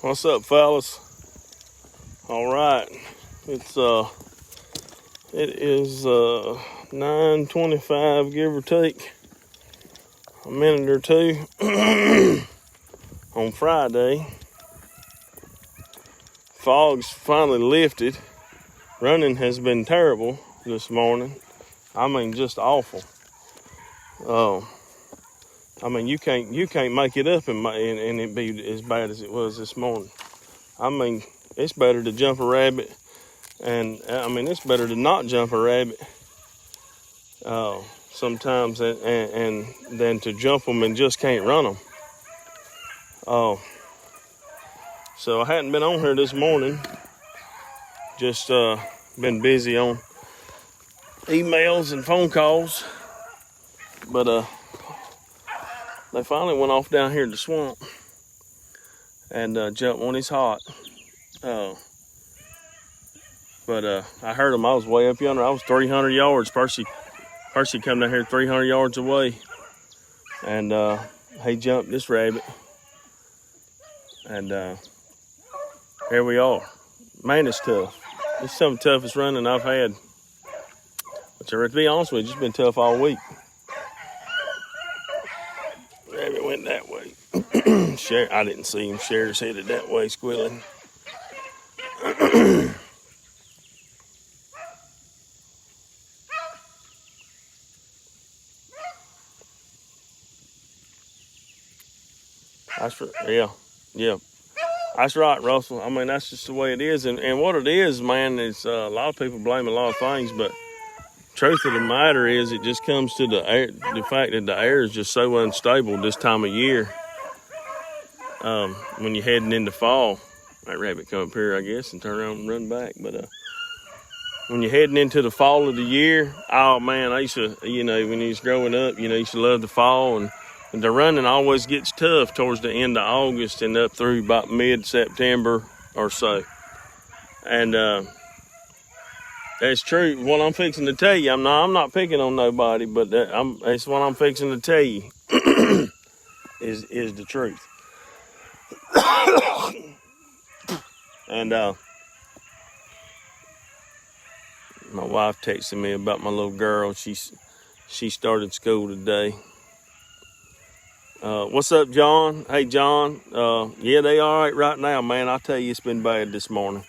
What's up, fellas? All right, it is 9:25, give or take a minute or two on Friday. Fog's finally lifted. Running has been terrible this morning. I mean, just awful. I mean, you can't make it up and it be as bad as it was this morning. I mean, it's better to jump a rabbit, and I mean, it's better to not jump a rabbit sometimes and than to jump them and just can't run them. So I hadn't been on here this morning. Just been busy on emails and phone calls, but they finally went off down here to the swamp and jumped one. He's hot. But I heard him. I was way up yonder. I was 300 yards. Percy come down here 300 yards away, and he jumped this rabbit. And here we are. Man, it's tough. It's some of the toughest running I've had. But to be honest with you, it's been tough all week. Rabbit went that way. I didn't see him. Sherry's headed that way, squealing. Yeah. That's right, Russell. I mean, that's just the way it is. And what it is, man, is a lot of people blame a lot of things, but truth of the matter is it just comes to the fact that the air is just so unstable this time of year. When you're heading into fall, that rabbit come up here, I guess, and turn around and run back. But when you're heading into the fall of the year, oh man, I used to, when I was growing up, I used to love the fall, and the running always gets tough towards the end of August and up through about mid-September or so. And that's true. What I'm fixing to tell you, I'm not picking on nobody, but that's what I'm fixing to tell you is the truth. And my wife texted me about my little girl. She started school today. What's up, John? Hey, John. Yeah, they all right now, man. I tell you, it's been bad this morning.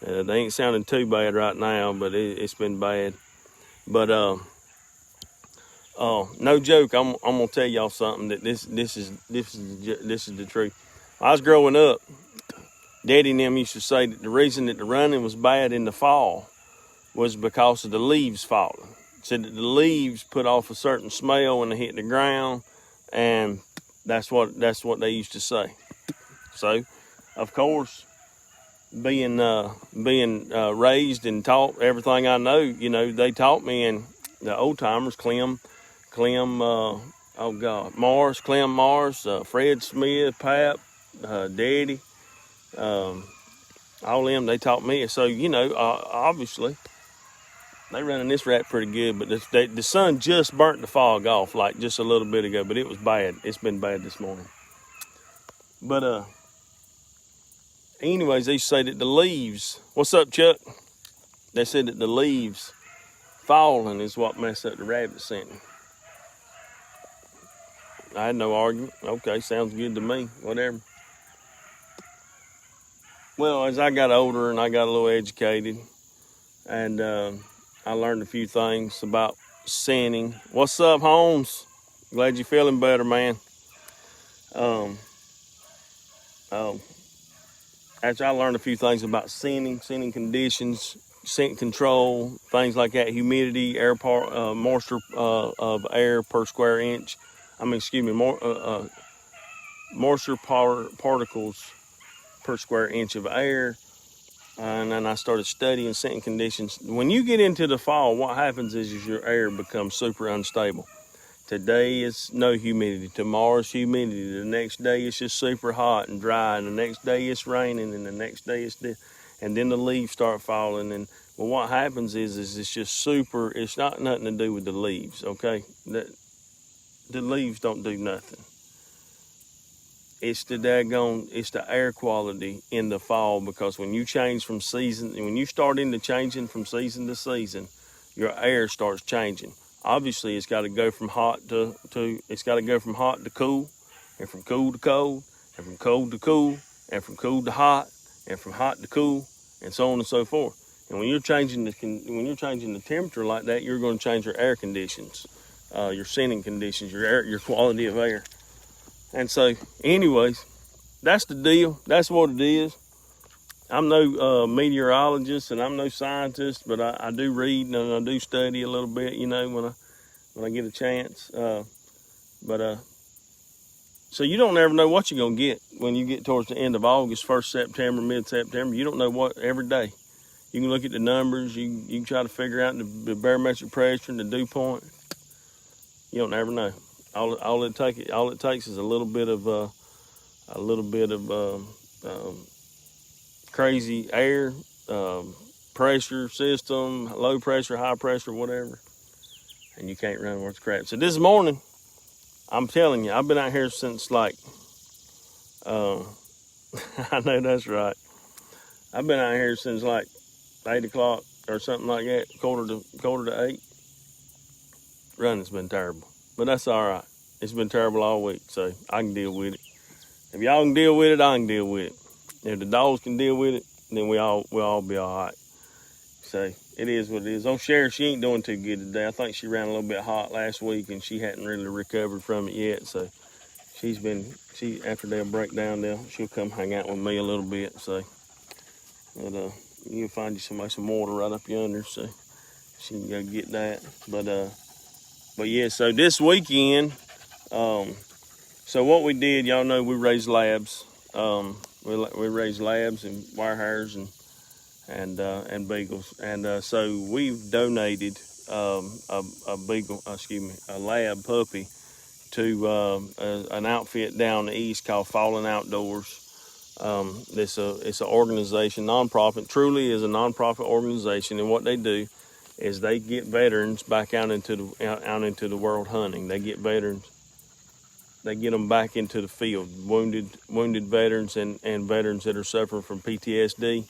They ain't sounding too bad right now, but it's been bad. But no joke. I'm gonna tell y'all something that this is the truth. When I was growing up, Daddy and them used to say that the reason that the running was bad in the fall was because of the leaves falling. Said that the leaves put off a certain smell when they hit the ground. And that's what they used to say. So, of course, being raised and taught everything I know, they taught me, and the old timers, Clem, Morris, Fred Smith, Pap, Daddy, all them, they taught me. So, obviously, they running this rat pretty good, but the sun just burnt the fog off like just a little bit ago, but it was bad. It's been bad this morning. But anyways, they used to say that the leaves, what's up, Chuck? They said that the leaves falling is what messed up the rabbit scent. I had no argument. Okay, sounds good to me, whatever. Well, as I got older and I got a little educated, and I learned a few things about scenting. What's up, Holmes? Glad you're feeling better, man. Actually, I learned a few things about scenting conditions, scent control, things like that, humidity, moisture of air per square inch. Moisture particles per square inch of air. And then I started studying scenting conditions. When you get into the fall, what happens is your air becomes super unstable. Today it's no humidity. Tomorrow's humidity. The next day it's just super hot and dry. And the next day it's raining. And the next day and then the leaves start falling. And well, what happens is it's just super. It's not nothing to do with the leaves, okay? The leaves don't do nothing. it's the air quality in the fall, because when you change from season, when you start into changing from season to season, your air starts changing. Obviously, it's got to go from hot to cool, and from cool to cold, and from cold to cool, and from cool to hot, and from hot to cool, and so on and so forth. And when you're changing the temperature like that, you're going to change your air conditions, your sending conditions, your quality of air. And so, anyways, that's the deal. That's what it is. I'm no meteorologist and I'm no scientist, but I do read and I do study a little bit, when I get a chance. So you don't ever know what you're gonna get when you get towards the end of August, 1st September, mid-September. You don't know what every day. You can look at the numbers. You can try to figure out the barometric pressure and the dew point. You don't ever know. All it takes is a little bit of crazy air, pressure system, low pressure, high pressure, whatever, and you can't run worth crap. So this morning, I'm telling you, I've been out here since like, I know that's right. I've been out here since like 8 o'clock or something like that, quarter to 8. Running's been terrible, but that's all right. It's been terrible all week, so I can deal with it. If y'all can deal with it, I can deal with it. If the dogs can deal with it, then we'll all be all right. So it is what it is. Old Sherry, she ain't doing too good today. I think she ran a little bit hot last week, and she hadn't really recovered from it yet. So after they'll break down, she'll come hang out with me a little bit. So, but you'll find you some water right up yonder, so she can go get that. But yeah. So this weekend, so what we did, y'all know we raised labs. We raised labs and wire and beagles, and so we've donated a lab puppy to an outfit down the east called Fallen Outdoors. It's an organization, nonprofit. Truly is a nonprofit organization, and what they do is they get veterans back out into the world hunting. They get them back into the field, wounded veterans and veterans that are suffering from PTSD.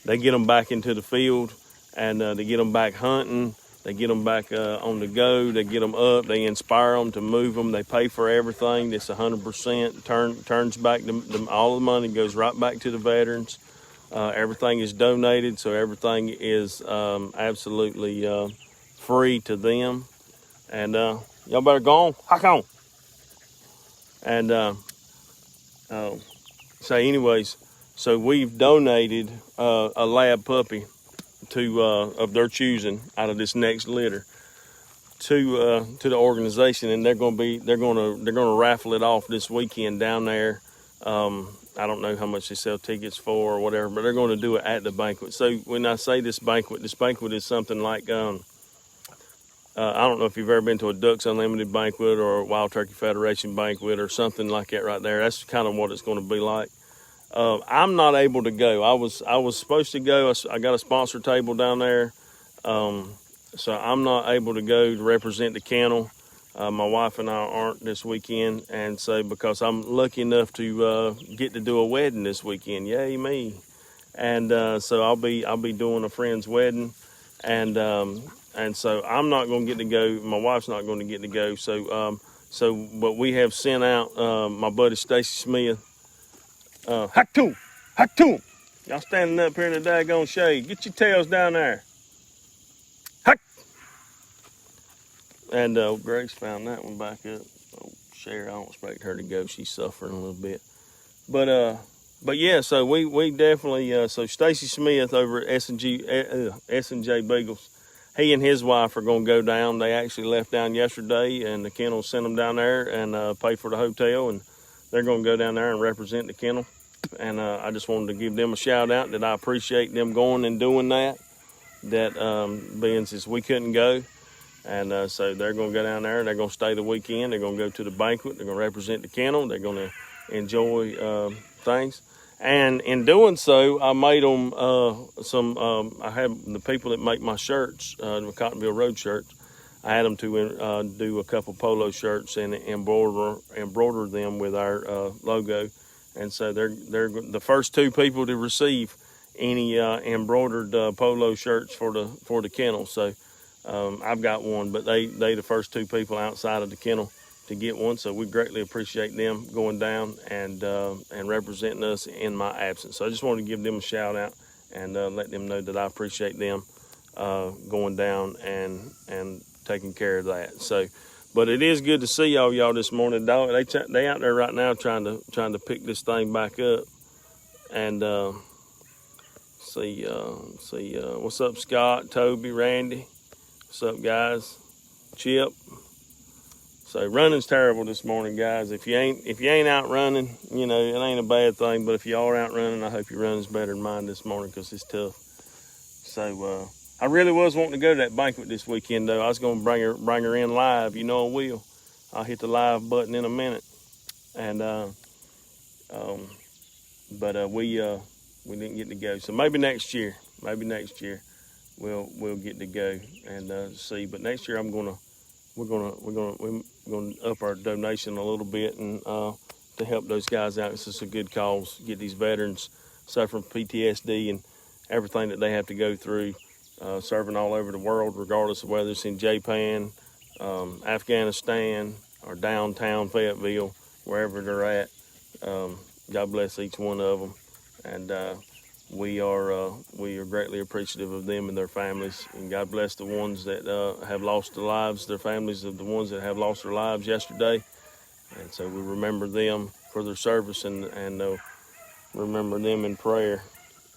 They get them back into the field, and they get them back hunting. They get them back on the go. They get them up. They inspire them to move them. They pay for everything. It's 100%. Turns back. All the money goes right back to the veterans. Everything is donated, so everything is absolutely free to them. And y'all better go on. Hike on. And so anyways, so we've donated a lab puppy of their choosing out of this next litter to the organization, and they're gonna raffle it off this weekend down there. I don't know how much they sell tickets for or whatever, but they're going to do it at the banquet. So when I say this banquet is something like I don't know if you've ever been to a Ducks Unlimited banquet or a Wild Turkey Federation banquet or something like that right there. That's kind of what it's going to be like. I'm not able to go. I was supposed to go. I got a sponsor table down there, so I'm not able to go to represent the kennel. My wife and I aren't this weekend, and so because I'm lucky enough to get to do a wedding this weekend, yay me! And so I'll be doing a friend's wedding, and so I'm not going to get to go. My wife's not going to get to go. But we have sent out my buddy Stacy Smith. Hack to him. Y'all standing up here in the daggone shade. Get your tails down there. Hack. And Grace found that one back up. Oh, Sherry, I don't expect her to go. She's suffering a little bit. But yeah, so we definitely, so Stacy Smith over at S&J Beagles, he and his wife are going to go down. They actually left down yesterday, and the kennel sent them down there and pay for the hotel, and they're going to go down there and represent the kennel. And I just wanted to give them a shout out that I appreciate them going and doing that being since we couldn't go. And so they're going to go down there. They're going to stay the weekend. They're going to go to the banquet. They're going to represent the kennel. They're going to enjoy things. And in doing so, I made them I have the people that make my shirts, the Cottonville Road shirts. I had them to do a couple polo shirts and embroider them with our logo, and so they're the first two people to receive any embroidered polo shirts for the kennel. So I've got one, but they the first two people outside of the kennel to get one. So we greatly appreciate them going down and representing us in my absence. So I just wanted to give them a shout out and let them know that I appreciate them going down and taking care of that. So, but it is good to see y'all this morning. Dog, they out there right now trying to pick this thing back up and see what's up, Scott, Toby, Randy, what's up, guys, Chip. So running's terrible this morning, guys. If you ain't out running, it ain't a bad thing. But if you are out running, I hope your running's better than mine this morning because it's tough. So I really was wanting to go to that banquet this weekend, though. I was going to bring her in live. I will. I'll hit the live button in a minute. And but we didn't get to go. So maybe next year we'll get to go and see. But next year we're gonna up our donation a little bit and to help those guys out. It's just a good cause. Get these veterans suffering PTSD and everything that they have to go through. Serving all over the world, regardless of whether it's in Japan, Afghanistan, or downtown Fayetteville, wherever they're at. God bless each one of them, and we are greatly appreciative of them and their families. And God bless the ones that have lost their lives, their families of the ones that have lost their lives yesterday. And so we remember them for their service and remember them in prayer.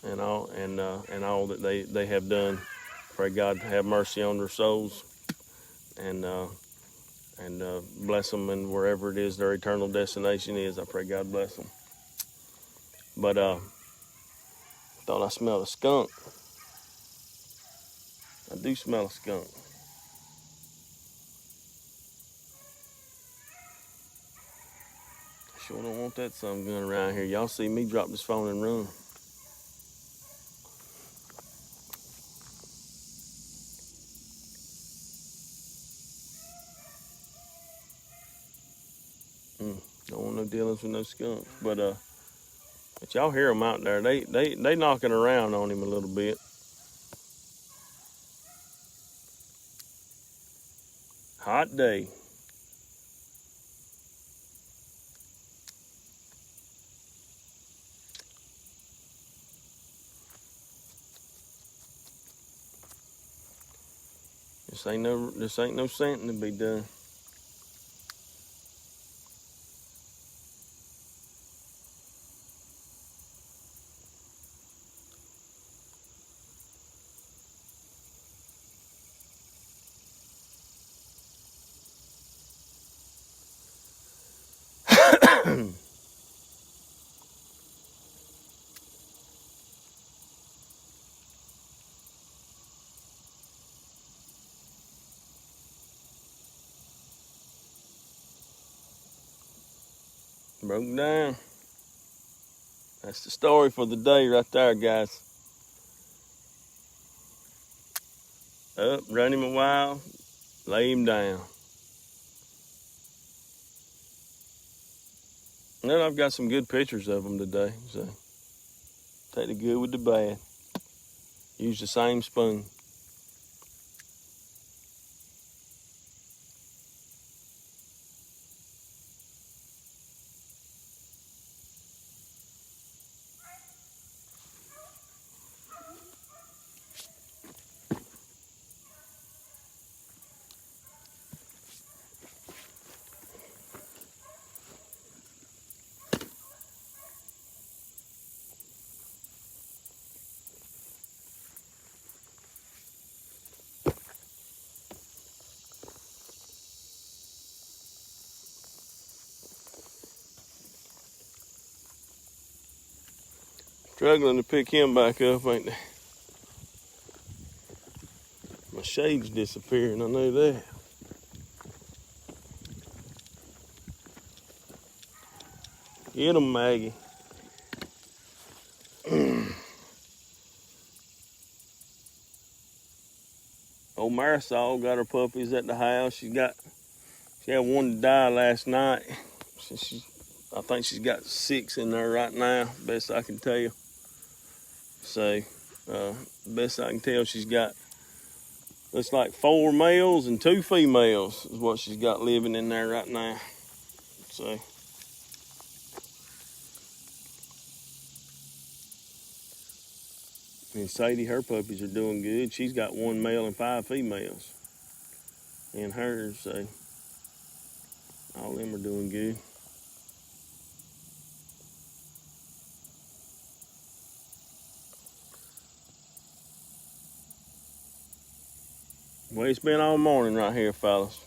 And all that they have done. Pray God to have mercy on their souls and bless them, and wherever it is their eternal destination is, I pray God bless them. But thought I smelled a skunk. I do smell a skunk. Sure don't want that son gun around here. Y'all see me drop this phone and run. Don't want no dealings with no skunks, but y'all hear them out there. They knocking around on him a little bit. Hot day. This ain't no scenting to be done. Broke down. That's the story for the day right there, guys. Up, run him a while, lay him down. And then I've got some good pictures of them today, so take the good with the bad. Use the same spoon. Struggling to pick him back up, ain't they? My shade's disappearing, I know that. Get him, Maggie. Old Marisol got her puppies at the house. She had one to die last night. I think she's got 6 in there right now, best I can tell. So, best I can tell, she's got, looks like 4 males and 2 females is what she's got living in there right now. So, and Sadie, her puppies are doing good. She's got 1 male and 5 females in hers, so all of them are doing good. Well, it's been all morning right here, fellas.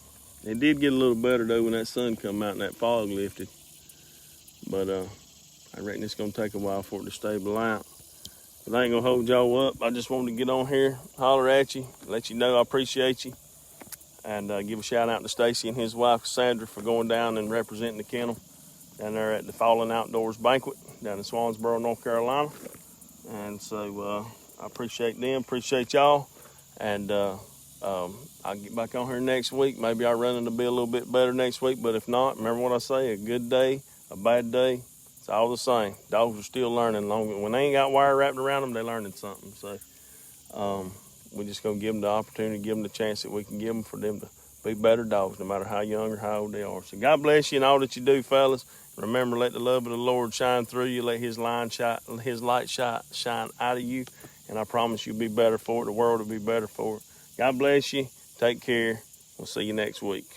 It did get a little better though when that sun come out and that fog lifted. But I reckon it's gonna take a while for it to stable out. But I ain't gonna hold y'all up. I just wanted to get on here, holler at you, let you know I appreciate you. And give a shout out to Stacy and his wife, Cassandra, for going down and representing the kennel down there at the Fallen Outdoors Banquet down in Swansboro, North Carolina. And so I appreciate them, appreciate y'all. And I'll get back on here next week. Maybe I'll run into be a little bit better next week, but if not, remember what I say, a good day, a bad day, it's all the same. Dogs are still learning. When they ain't got wire wrapped around them, they're learning something. So we just gonna give them the opportunity, give them the chance that we can give them for them to be better dogs, no matter how young or how old they are. So God bless you in all that you do, fellas. Remember, let the love of the Lord shine through you. Let His light shine out of you. And I promise you'll be better for it. The world will be better for it. God bless you. Take care. We'll see you next week.